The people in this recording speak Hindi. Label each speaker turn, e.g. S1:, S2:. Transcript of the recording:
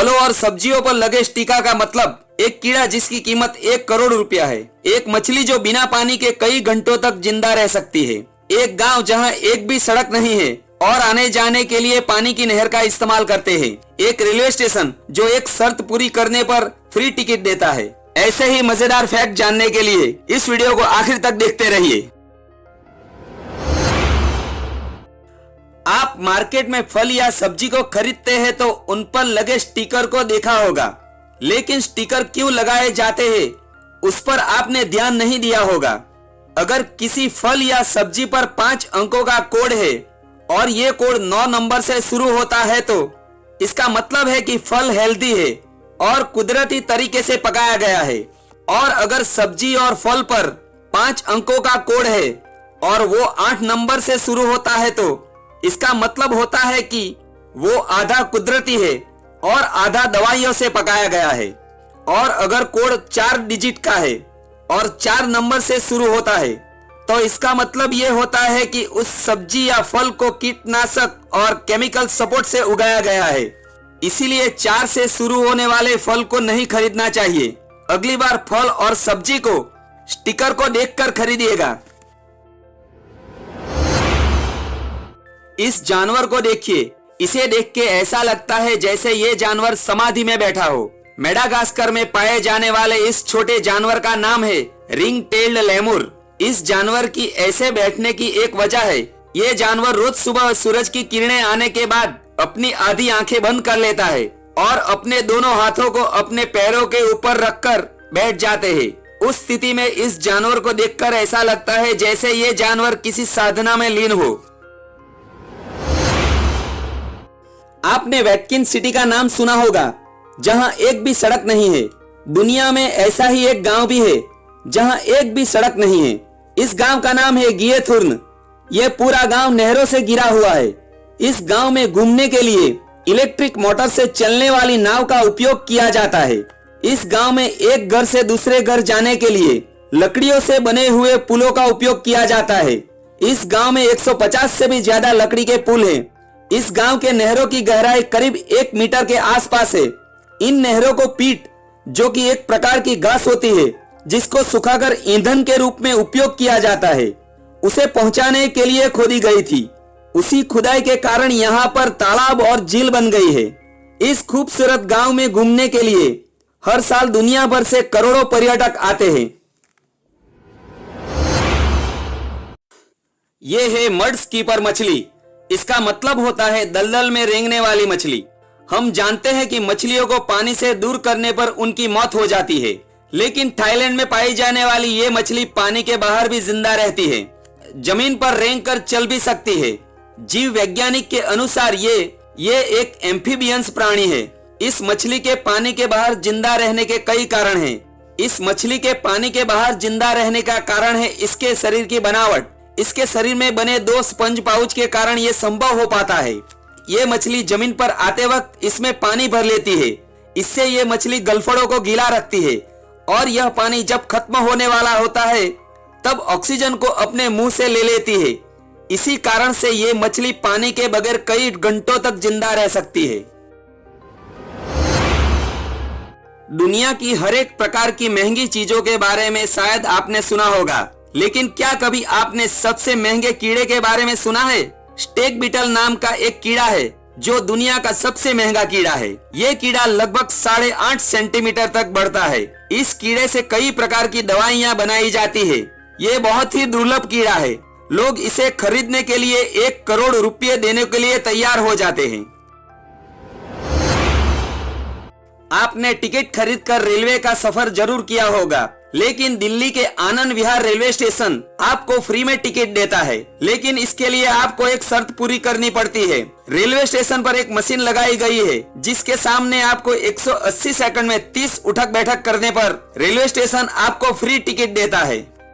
S1: फलों और सब्जियों पर लगे स्टिकर का मतलब एक कीड़ा जिसकी कीमत 1 करोड़ रुपया है। एक मछली जो बिना पानी के कई घंटों तक जिंदा रह सकती है। एक गांव जहां एक भी सड़क नहीं है और आने जाने के लिए पानी की नहर का इस्तेमाल करते हैं। एक रेलवे स्टेशन जो एक शर्त पूरी करने पर फ्री टिकट देता है। ऐसे ही मजेदार फैक्ट जानने के लिए इस वीडियो को आखिर तक देखते रहिए। आप मार्केट में फल या सब्जी को खरीदते हैं तो उन पर लगे स्टिकर को देखा होगा, लेकिन स्टिकर क्यों लगाए जाते हैं उस पर आपने ध्यान नहीं दिया होगा। अगर किसी फल या सब्जी पर 5 अंकों का कोड है और ये कोड 9 नंबर से शुरू होता है तो इसका मतलब है कि फल हेल्दी है और कुदरती तरीके से पकाया गया है। और अगर सब्जी और फल पर 5 अंकों का कोड है और वो 8 नंबर से शुरू होता है तो इसका मतलब होता है कि वो आधा कुदरती है और आधा दवाइयों से पकाया गया है। और अगर कोड 4 डिजिट का है और 4 नंबर से शुरू होता है तो इसका मतलब ये होता है कि उस सब्जी या फल को कीटनाशक और केमिकल सपोर्ट से उगाया गया है। इसीलिए 4 से शुरू होने वाले फल को नहीं खरीदना चाहिए। अगली बार फल और सब्जी को स्टिकर को देखकर खरीदिएगा। इस जानवर को देखिए, इसे देख के ऐसा लगता है जैसे ये जानवर समाधि में बैठा हो। मेडागास्कर में पाए जाने वाले इस छोटे जानवर का नाम है रिंग टेल्ड लेमुर। इस जानवर की ऐसे बैठने की एक वजह है, ये जानवर रोज सुबह सूरज की किरणें आने के बाद अपनी आधी आंखें बंद कर लेता है और अपने दोनों हाथों को अपने पैरों के ऊपर रखकर बैठ जाते हैं। उस स्थिति में इस जानवर को देखकर ऐसा लगता है जैसे ये जानवर किसी साधना में लीन हो। आपने वैटिकन सिटी का नाम सुना होगा, जहां एक भी सड़क नहीं है। दुनिया में ऐसा ही एक गांव भी है जहां एक भी सड़क नहीं है। इस गांव का नाम है गिएथुर्न। यह पूरा गांव नहरों से घिरा हुआ है। इस गांव में घूमने के लिए इलेक्ट्रिक मोटर से चलने वाली नाव का उपयोग किया जाता है। इस गांव में एक घर से दूसरे घर जाने के लिए लकड़ियों से बने हुए पुलों का उपयोग किया जाता है। इस गांव में 150 से भी ज्यादा लकड़ी के पुल हैं। इस गांव के नहरों की गहराई करीब 1 मीटर के आसपास है। इन नहरों को पीट, जो कि एक प्रकार की घास होती है जिसको सुखाकर ईंधन के रूप में उपयोग किया जाता है, उसे पहुंचाने के लिए खोदी गई थी। उसी खुदाई के कारण यहाँ पर तालाब और झील बन गई है। इस खूबसूरत गांव में घूमने के लिए हर साल दुनिया भर से करोड़ों पर्यटक आते हैं। ये है मड स्कीपर मछली। इसका मतलब होता है दलदल में रेंगने वाली मछली। हम जानते हैं कि मछलियों को पानी से दूर करने पर उनकी मौत हो जाती है, लेकिन थाईलैंड में पाई जाने वाली ये मछली पानी के बाहर भी जिंदा रहती है, जमीन पर रेंग कर चल भी सकती है। जीव वैज्ञानिक के अनुसार ये एक एम्फीबियंस प्राणी है। इस मछली के पानी के बाहर जिंदा रहने के कई कारण हैं। इस मछली के पानी के बाहर जिंदा रहने का कारण है इसके शरीर की बनावट। इसके शरीर में बने 2 स्पंज पाउच के कारण ये संभव हो पाता है। ये मछली जमीन पर आते वक्त इसमें पानी भर लेती है। इससे ये मछली गलफड़ों को गीला रखती है और यह पानी जब खत्म होने वाला होता है तब ऑक्सीजन को अपने मुंह से ले लेती है। इसी कारण से ये मछली पानी के बगैर कई घंटों तक जिंदा रह सकती है। दुनिया की हर एक प्रकार की महंगी चीजों के बारे में शायद आपने सुना होगा, लेकिन क्या कभी आपने सबसे महंगे कीड़े के बारे में सुना है? स्टेक बीटल नाम का एक कीड़ा है जो दुनिया का सबसे महंगा कीड़ा है। ये कीड़ा लगभग 8.5 सेंटीमीटर तक बढ़ता है। इस कीड़े से कई प्रकार की दवाइयाँ बनाई जाती है। ये बहुत ही दुर्लभ कीड़ा है। लोग इसे खरीदने के लिए 1 करोड़ रुपये देने के लिए तैयार हो जाते हैं। आपने टिकट खरीदकर रेलवे का सफर जरूर किया होगा, लेकिन दिल्ली के आनंद विहार रेलवे स्टेशन आपको फ्री में टिकट देता है, लेकिन इसके लिए आपको एक शर्त पूरी करनी पड़ती है। रेलवे स्टेशन पर एक मशीन लगाई गई है जिसके सामने आपको 180 सेकंड में 30 उठक बैठक करने पर रेलवे स्टेशन आपको फ्री टिकट देता है।